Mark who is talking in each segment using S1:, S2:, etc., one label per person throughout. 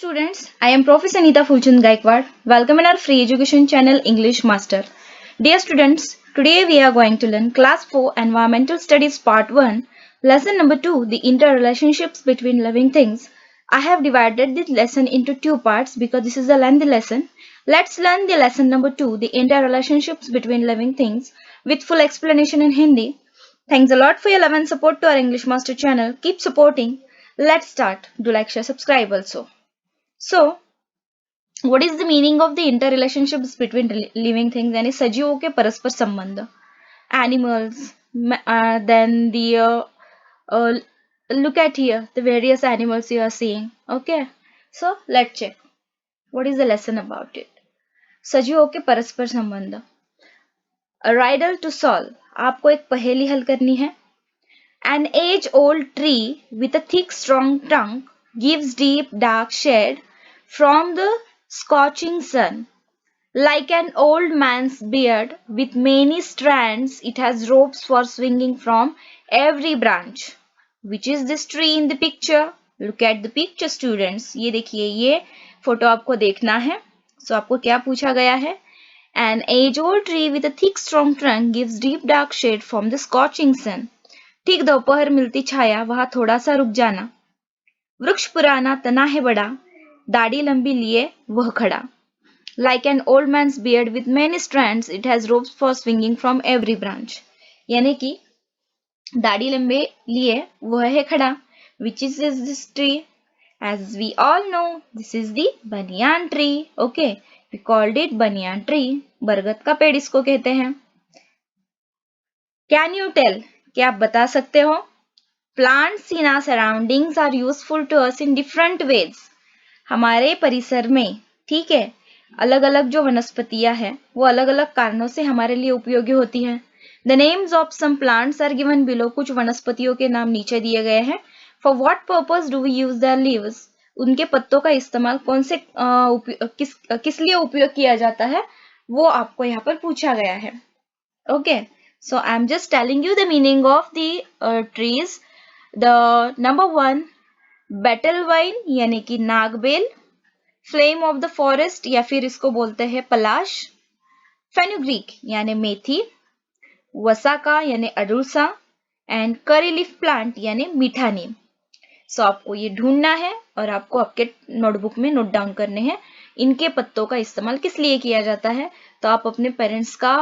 S1: students, I am Professor Anita Fulchand Gaikwad. Welcome in our free education channel English Master. Dear students, today we are going to learn Class 4 Environmental Studies Part 1, Lesson number 2, the interrelationships between living things. I have divided this lesson into two parts because this is a lengthy lesson. Let's learn the lesson number 2, the interrelationships between living things, with full explanation in Hindi. Thanks a lot for your love and support to our English Master channel. Keep supporting. Let's start. Do like, share, subscribe also. So, what is the meaning of the interrelationships between living things? यानी सजीवों के परस्पर संबंध. Animals, then the look at here the various animals you are seeing. Okay, so let's check what is the lesson about it. सजीवों के परस्पर संबंध. A riddle to solve. आपको एक पहेली हल करनी है. An age-old tree with a thick, strong trunk gives deep, dark shade from the scorching sun. Like an old man's beard with many strands, it has ropes for swinging from every branch. Which is this tree in the picture? Look at the picture, students. ये देखिए, ये photo आपको देखना है. So आपको क्या पूछा गया है? An age-old tree with a thick, strong trunk gives deep, dark shade from the scorching sun. ठीक दोपहर मिलती छाया, वहां थोड़ा सा रुक जाना. वृक्ष पुराना, तना है बड़ा, दाढ़ी लंबी लिए वह खड़ा. Like an old man's beard with many strands, it has ropes for swinging from every branch. यानी कि दाढ़ी लंबे लिए वह है खड़ा. Which is this tree? As we all know, this is the banyan tree. Okay, we called it banyan tree. बरगद का पेड़ इसको कहते हैं. Can you tell? क्या आप बता सकते हो? Plants in our surroundings are useful to us in different ways. हमारे परिसर में, ठीक है, अलग अलग जो वनस्पतियां हैं वो अलग अलग कारणों से हमारे लिए उपयोगी होती हैं. The names of some plants are given below. कुछ वनस्पतियों के नाम नीचे दिए गए हैं. For what purpose do we use their leaves? उनके पत्तों का इस्तेमाल कौन से किस लिए उपयोग किया जाता है वो आपको यहाँ पर पूछा गया है. Okay, so I'm just telling you the meaning of the trees. The number 1, betelvine यानी कि नागबेल, फ्लेम ऑफ द फॉरेस्ट या फिर इसको बोलते हैं पलाश, फेनुग्रीक यानी मेथी, वसाका यानी अडुसा, एंड करी लीफ प्लांट यानी मीठा नीम. सो आपको ये ढूंढना है और आपको आपके नोटबुक में नोट डाउन करने हैं इनके पत्तों का इस्तेमाल किस लिए किया जाता है. तो आप अपने पेरेंट्स का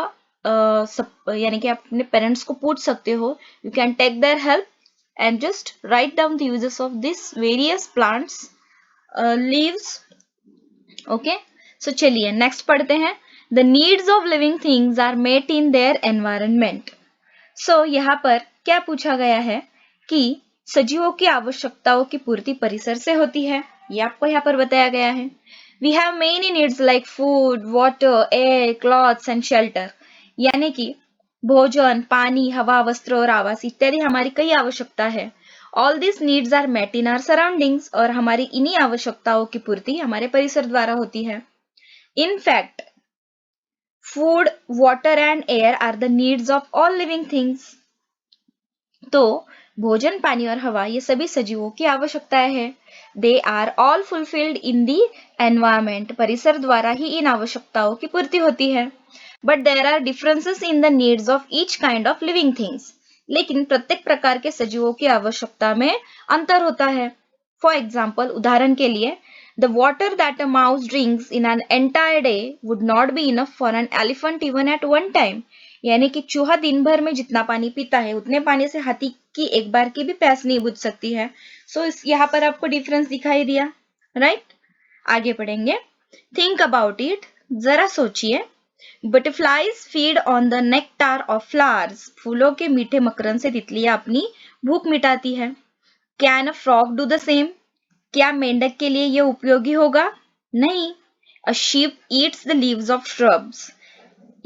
S1: यानी कि आप अपने पेरेंट्स को पूछ सकते हो. You can take their help and just write down the uses of these various plants, leaves. Okay, so चलिए next पढ़ते हैं. The needs of living things are met in their environment. So यहाँ पर क्या पूछा गया है कि सजीवों की आवश्यकताओं की पूर्ति परिसर से होती है. ये आपको यहाँ पर बताया गया है. We have many needs like food, water, air, clothes and shelter. यानी कि भोजन, पानी, हवा, वस्त्र और आवास इत्यादि हमारी कई आवश्यकता है. All these needs are met in our surroundings. और हमारी इन्हीं आवश्यकताओं की पूर्ति हमारे परिसर द्वारा होती है. In fact, food, water and air are the needs of all living things. तो भोजन, पानी और हवा ये सभी सजीवों की आवश्यकताएं हैं. They are all fulfilled in the environment. परिसर द्वारा ही इन आवश्यकताओं की पूर्ति होती है. But there are differences in the needs of each kind of living things. लेकिन प्रत्येक प्रकार के सजीवों की आवश्यकता में अंतर होता है. For example, उदाहरण के लिए, the water that a mouse drinks in an entire day would not be enough for an elephant even at one time. यानी कि चूहा दिन भर में जितना पानी पीता है उतने पानी से हाथी की एक बार की भी प्यास नहीं बुझ सकती है. So यहाँ पर आपको डिफरेंस दिखाई दिया, राइट? आगे पढ़ेंगे. Think about it. जरा सोचिए. Butterflies feed on the nectar of flowers. फूलों के मीठे मकरंद से तितलियां अपनी भूख मिटाती है. Can a frog do the same? क्या मेंढक के लिए यह उपयोगी होगा? नहीं. A sheep eats the leaves of shrubs.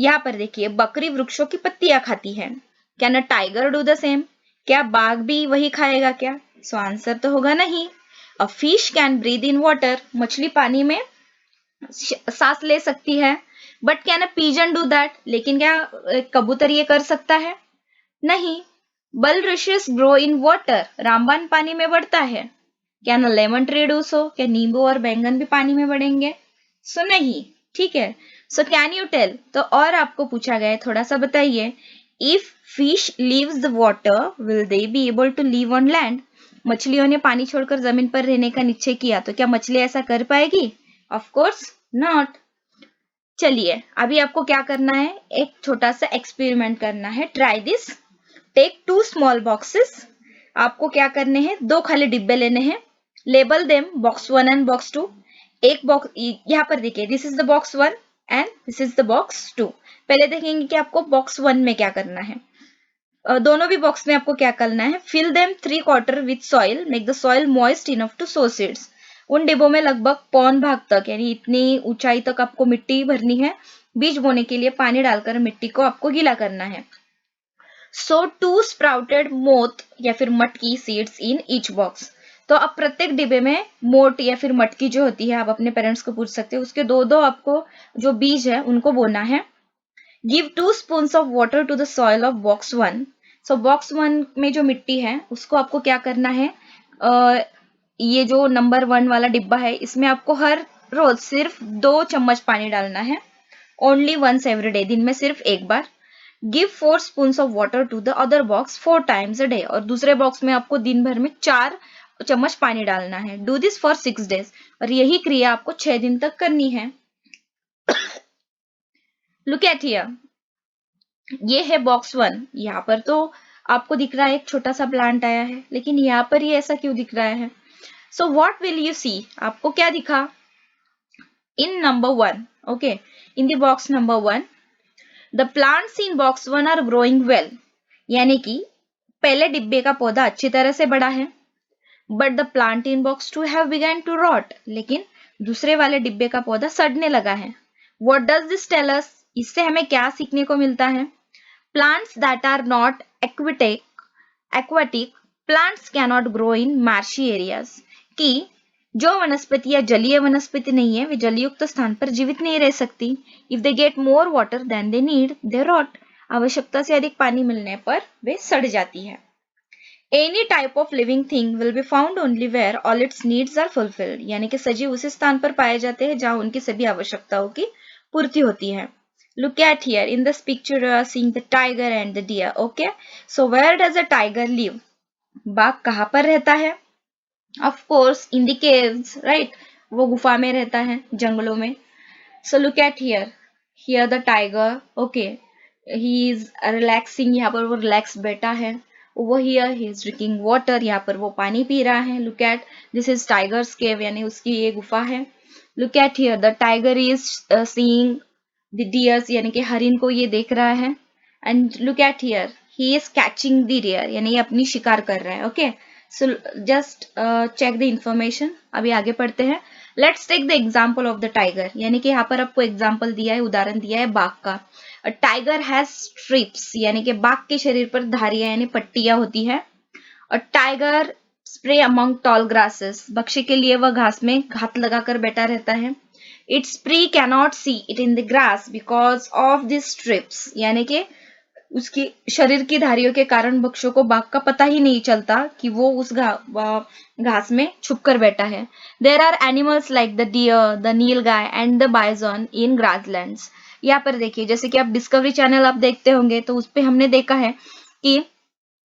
S1: यहाँ पर देखिए, बकरी वृक्षों की पत्तियां खाती है. Can a tiger do the same? क्या बाघ भी वही खाएगा क्या? So आंसर तो होगा नहीं. A fish can breathe in water. मछली पानी में सांस ले सकती है. But can a pigeon do that? लेकिन क्या कबूतर ये कर सकता है? नहीं. Bulrushes grow in water. रामबान पानी में बढ़ता है. क्या ना लेमन ट्री डूस हो? क्या नींबू और बैंगन भी पानी में बढ़ेंगे? सो नहीं, ठीक है। सो कैन यू टेल, तो और आपको पूछा गया है, थोड़ा सा बताइए, if fish leaves the water will they be able to live on land? मछलियों ने पानी छोड़कर जमीन पर रहने का निश्चय किया तो क्या मछली ऐसा कर पाएगी? Of course not. चलिए अभी आपको क्या करना है, एक छोटा सा एक्सपेरिमेंट करना है। Try this. Take 2 small boxes. आपको क्या करने हैं, 2 खाली डिब्बे लेने हैं। Label them box 1 and box 2। एक बॉक्स यहाँ पर देखिए, this is the box 1 and this is the box 2। पहले देखेंगे कि आपको बॉक्स 1 में क्या करना है। दोनों भी बॉक्स में आपको क्या करना है, fill them 3/4 with soil, make the soil moist enough to sow seeds. उन डिब्बों में लगभग पौन भाग तक, यानी इतनी ऊंचाई तक आपको मिट्टी भरनी है। बीज बोने के लिए पानी डालकर मिट्टी को आपको गीला करना है। सो 2 स्प्राउटेड मोथ या फिर मटकी सीड्स इन ईच बॉक्स। तो अब प्रत्येक डिब्बे में मोट या फिर मटकी जो होती है, आप अपने पेरेंट्स को पूछ सकते हो, उसके 2-2 आपको जो बीज है उनको बोना है। Give 2 spoons of water to the soil of box 1। So box 1 में जो मिट्टी है उसको आपको क्या करना है, ये जो नंबर 1 वाला डिब्बा है इसमें आपको हर रोज सिर्फ 2 चम्मच पानी डालना है। ओनली वंस एवरी डे, दिन में सिर्फ एक बार। Give 4 spoons of water to the other box 4 times a day. और दूसरे बॉक्स में आपको दिन भर में 4 चम्मच पानी डालना है। Do this for 6 days. और यही क्रिया आपको 6 दिन तक करनी है। लुक एट हियर, ये है बॉक्स 1। यहाँ पर तो आपको दिख रहा है एक छोटा सा प्लांट आया है, लेकिन यहाँ पर ये ऐसा क्यों दिख रहा है? So what will you see, आपको क्या दिखा in number 1? Okay, in the box number 1 the plants in box 1 are growing well, यानी कि पहले डिब्बे का पौधा अच्छी तरह से बड़ा है। But the plant in box 2 have begun to rot, लेकिन दूसरे वाले डिब्बे का पौधा सड़ने लगा है। What does this tell us, इससे हमें क्या सीखने को मिलता है? Plants that are not aquatic plants cannot grow in marshy areas, कि जो वनस्पतियां जलीय वनस्पति नहीं है वे जलयुक्त स्थान पर जीवित नहीं रह सकती। If they get more water than they need, they rot. आवश्यकता से अधिक पानी मिलने पर वे सड़ जाती है। Any type of living thing will be found only where all its needs are fulfilled, यानी कि सजीव उस स्थान पर पाए जाते हैं जहां उनकी सभी आवश्यकताओं की पूर्ति होती है। Look at here, in this picture you are seeing the tiger and the deer. Okay, so where does a tiger live? बाघ कहाँ पर रहता है? Of course in the caves, right? वो गुफा में रहता है, जंगलों में। So look at here, here the tiger, okay, he is relaxing, यहाँ पर वो relax बैठा है। Over here he is drinking water, यहाँ पर वो पानी पी रहा है। Look at, this is tiger's cave, यानी उसकी ये गुफा है। Look at here, the tiger is seeing the deers, यानी कि हरिन को ये देख रहा है। And look at here, he is catching the deer, यानी ये अपनी शिकार कर रहा है। Okay, so just check the information. अभी आगे पढ़ते हैं। Let's take the example of the tiger, यानी कि यहाँ पर आपको एग्जाम्पल दिया है, उदाहरण दिया है बाघ का। टाइगर हैज स्ट्रिप्स, यानी कि बाघ के शरीर पर धारियां यानी पट्टियां होती है। और tiger spray among toll grasses, भक्ष्य के लिए वह घास में घात लगाकर बैठा रहता है। Its prey cannot see it in the grass because of these strips, यानी कि उसकी शरीर की धारियों के कारण भक्ष्यों को बाघ का पता ही नहीं चलता कि वो उस घास में छुप कर बैठा है। There are animals like the deer, the nilgai and the bison in grasslands. यहाँ पर देखिए, जैसे कि आप डिस्कवरी चैनल आप देखते होंगे तो उस पे हमने देखा है कि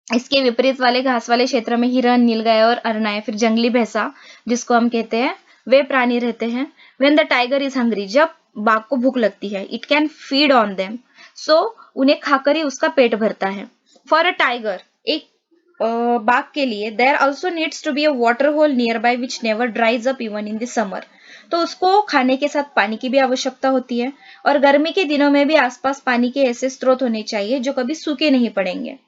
S1: इसके विपरीत वाले घास वाले क्षेत्र में हिरण, नीलगाय और अरना या फिर जंगली भैंसा जिसको हम कहते हैं, वे प्राणी रहते हैं। When the tiger is hungry, जब बाघ को भूख लगती है, it can feed on them, so उन्हें खाकर ही उसका पेट भरता है। For a tiger, एक बाघ के लिए there also needs to be a water hole nearby which never dries up even in the summer. तो उसको खाने के साथ पानी की भी आवश्यकता होती है और गर्मी के दिनों में भी आसपास पानी के ऐसे स्रोत होने चाहिए जो कभी सूखे नहीं पड़ेंगे।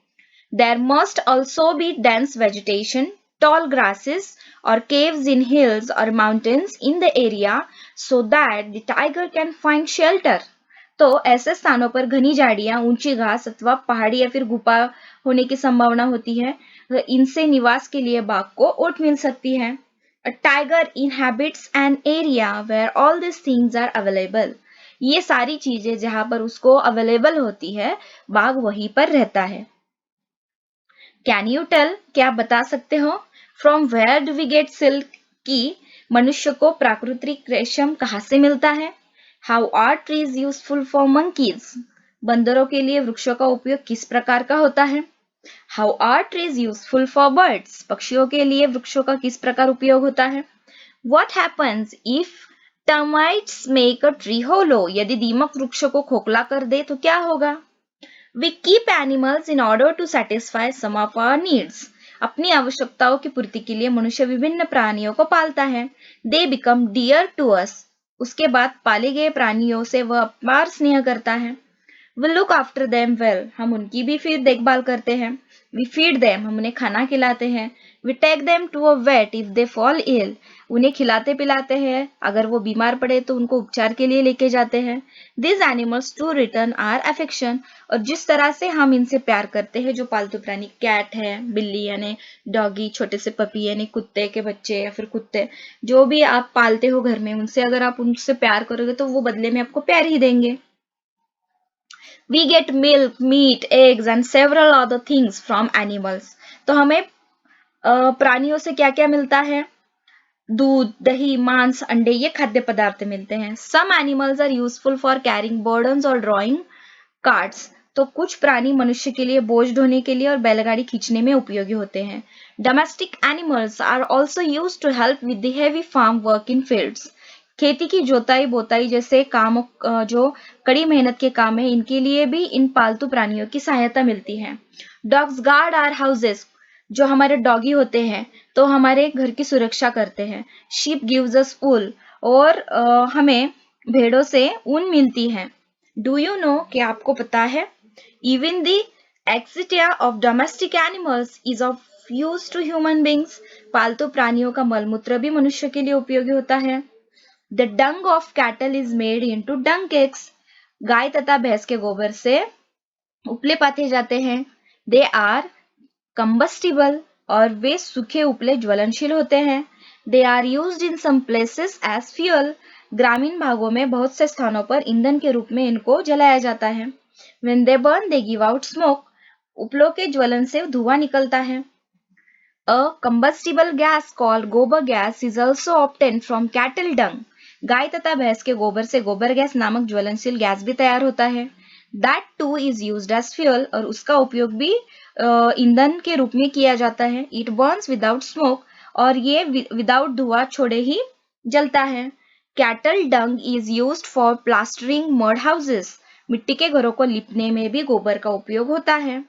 S1: There must also be dense vegetation, tall grasses or caves in hills or mountains in the area so that the tiger can find shelter. तो ऐसे स्थानों पर घनी झाड़ियां, ऊंची घास अथवा पहाड़ी या फिर गुफा होने की संभावना होती है। इनसे निवास के लिए बाघ को ओट मिल सकती है। A tiger inhabits an area where all these things are available. ये सारी चीजें जहां पर उसको अवेलेबल होती है, बाघ वहीं पर रहता है। कैन यू टेल, क्या आप बता सकते हो? From where do we get silk की मनुष्य को प्राकृतिक रेशम कहाँ से मिलता है। How are trees useful for monkeys, बंदरों के लिए वृक्षों का उपयोग किस प्रकार का होता है। How are trees useful for birds, पक्षियों के लिए वृक्षों का किस प्रकार उपयोग होता है। What happens if termites make a tree hollow, यदि दीमक वृक्ष को खोखला कर दे तो क्या होगा। We keep animals in order to satisfy some of our needs, अपनी आवश्यकताओं की पूर्ति के लिए मनुष्य विभिन्न प्राणियों को पालता है। They become dear to us, उसके बाद पाले गए प्राणियों से वह अपार स्नेह करता है। We look after them well, हम उनकी भी फिर देखभाल करते हैं। वी फीड देम, हम उन्हें खाना खिलाते हैं। We take them to a vet if they fall ill, उन्हें खिलाते पिलाते हैं, अगर वो बीमार पड़े तो उनको उपचार के लिए लेके जाते हैं। This animals to return our affection, और जिस तरह से हम इनसे प्यार करते हैं, जो पालतू प्राणी कैट है, बिल्ली यानी डॉगी, छोटे से पपी यानी कुत्ते के बच्चे या फिर कुत्ते, जो भी आप पालते हो घर में, उनसे अगर आप उनसे प्यार करोगे तो वो बदले में आपको प्यार ही देंगे। We get milk, meat, eggs and several other things from animals. तो हमें प्राणियों से क्या क्या मिलता है। दूध, दही, मांस, अंडे, ये खाद्य पदार्थ मिलते हैं। Some animals are useful for carrying burdens or drawing carts. तो कुछ प्राणी मनुष्य के लिए बोझ ढोने के लिए और बैलगाड़ी खींचने में उपयोगी होते हैं। Domestic animals are also used to help with the heavy farm work in fields. खेती की जोताई बोताई जैसे काम जो कड़ी मेहनत के काम है, इनके लिए भी इन पालतू प्राणियों की सहायता मिलती है। डॉग्स गार्ड आवर हाउसेस, जो हमारे डॉगी होते हैं तो हमारे घर की सुरक्षा करते हैं। शीप गिव्स अस वूल, और हमें भेड़ों से ऊन मिलती है। डू यू नो, क्या आपको पता है, even the existence of domestic animals is of use to human beings, पालतू प्राणियों का मलमूत्र भी मनुष्य के लिए उपयोगी होता है। The dung of cattle is made into dung cakes. गाय तथा भैंस के गोबर से उपले पाथे जाते हैं। They are combustible, और वे सूखे उपले ज्वलनशील होते हैं। They are used in some places as fuel. ग्रामीण भागों में बहुत से स्थानों पर ईंधन के रूप में इनको जलाया जाता है। When they burn, they give out smoke. उपलों के ज्वलन से धुआं निकलता है। A combustible gas called gobar gas is also obtained from cattle dung. गाय तथा भैंस के गोबर से गोबर गैस नामक ज्वलनशील गैस भी तैयार होता है। That too is used as fuel, और उसका उपयोग भी ईंधन के रूप में किया जाता है। It burns without smoke, और ये विदाउट धुआं छोड़े ही जलता है। Cattle dung is used for plastering mud houses. मिट्टी के घरों को लिपने में भी गोबर का उपयोग होता है।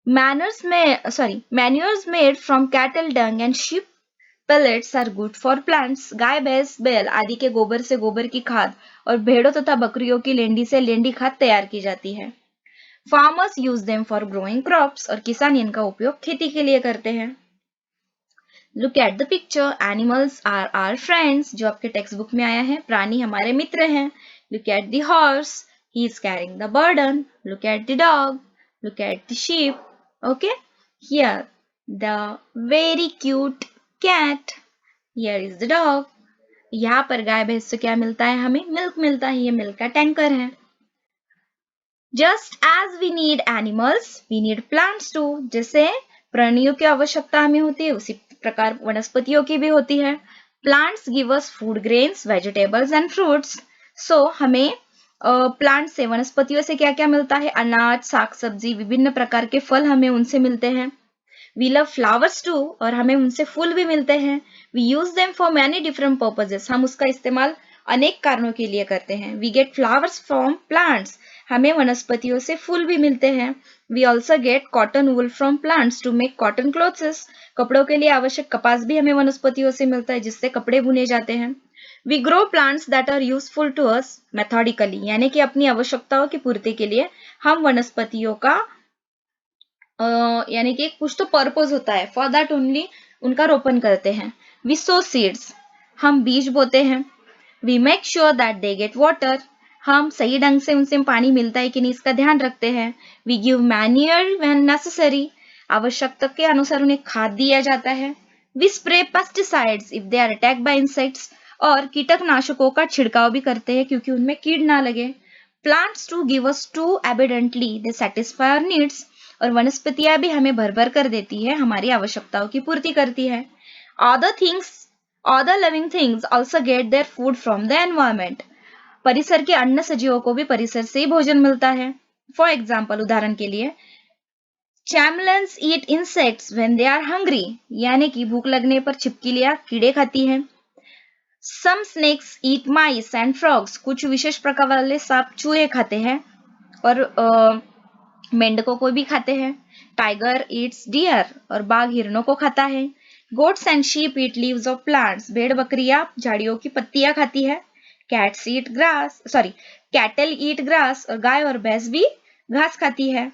S1: Manures made from cattle dung and sheep pellets are good for plants. गाय भैंस बैल आदि के गोबर से गोबर की खाद और भेड़ों तथा बकरियों की लेंडी से लेंडी खाद तैयार की जाती है। Farmers use them for growing crops, और किसान इनका उपयोग खेती के लिए करते हैं। Look at the picture. Animals are our friends, जो आपके टेक्स्ट बुक में आया है। प्राणी हमारे मित्र हैं। Look at the horse. He is carrying the burden. Look at the dog. Look at the sheep. Okay? Here, the very cute cat. Here is the dog. यहाँ पर गाय भैंस से क्या मिलता है, हमें मिल्क मिलता है। ये मिल्क का टैंकर है। Just as we need animals, we need plants too. जैसे प्राणियों की आवश्यकता हमें होती है, उसी प्रकार वनस्पतियों की भी होती है। Plants give us food grains, vegetables and fruits. So हमें प्लांट से, वनस्पतियों से क्या क्या मिलता है, अनाज, साग सब्जी, विभिन्न प्रकार के फल हमें उनसे मिलते हैं। We love flowers too, और हमें उनसे फूल भी मिलते हैं। We use them for many different purposes. हम उसका इस्तेमाल अनेक कारणों के लिए करते हैं। We get flowers from plants. हमें वनस्पतियों से फूल भी मिलते हैं। We also get cotton wool from plants to make cotton clothes. कपड़ों के लिए आवश्यक कपास भी हमें वनस्पतियों से मिलता है, जिससे कपड़े बुने जाते हैं। We grow plants that are useful to us methodically, यानी कि अपनी आवश्यकताओं की पूर्ति के लिए हम वनस्पतियों का यानी कि कुछ तो पर्पस होता है, फॉर दैट ओनली उनका रोपण करते हैं। वी सो सीड्स, हम बीज बोते हैं। We make sure that they get water, हम सही ढंग से उनसे पानी मिलता है कि नहीं इसका ध्यान रखते हैं। We give manure when necessary, आवश्यकता के अनुसार उन्हें खाद दिया जाता है। We spray pesticides if they are attacked by insects, और कीटकनाशकों का छिड़काव भी करते हैं क्योंकि उनमें कीड़ ना लगे। Plants to give us to abundantly, they satisfy our needs, और वनस्पतियां भी हमें भर भर कर देती है, हमारी आवश्यकताओं की पूर्ति करती है। Other living things also get their food from the environment. परिसर के अन्य सजीवों को भी परिसर से ही भोजन मिलता है। फॉर एग्जाम्पल, उदाहरण के लिए, chameleons eat insects when they are hungry, यानी कि भूख लगने पर छिपकलियां कीड़े खाती हैं। Some snakes eat mice and frogs. कुछ विशेष प्रकार वाले सांप चूहे खाते हैं और मेंढकों को भी खाते हैं। टाइगर ईट्स डियर और बाघ हिरणों को खाता है। Goats and sheep eat leaves of plants. भेड़ बकरियां झाड़ियों की पत्तियां खाती है। कैटल ईट ग्रास और गाय और भैंस भी घास खाती है।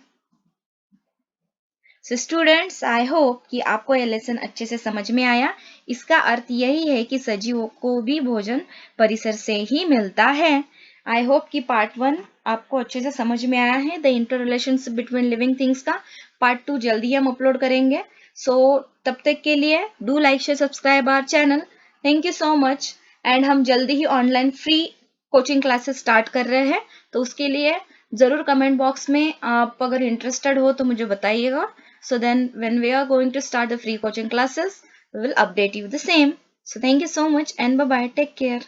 S1: सो स्टूडेंट्स, आई होप कि आपको यह लेसन अच्छे से समझ में आया। इसका अर्थ यही है कि सजीवों को भी भोजन परिसर से ही मिलता है। आई होप कि पार्ट 1 आपको अच्छे से समझ में आया है। The inter relationship between living things का पार्ट 2 जल्दी हम अपलोड करेंगे। सो तब तक के लिए do like share subscribe our channel. Thank you so much. And हम जल्दी ही online free coaching classes start कर रहे हैं, तो उसके लिए जरूर कमेंट बॉक्स में आप अगर इंटरेस्टेड हो तो मुझे बताइएगा। So then when we are going to start the free coaching classes, we will update you the same. So thank you so much and bye bye. Take care.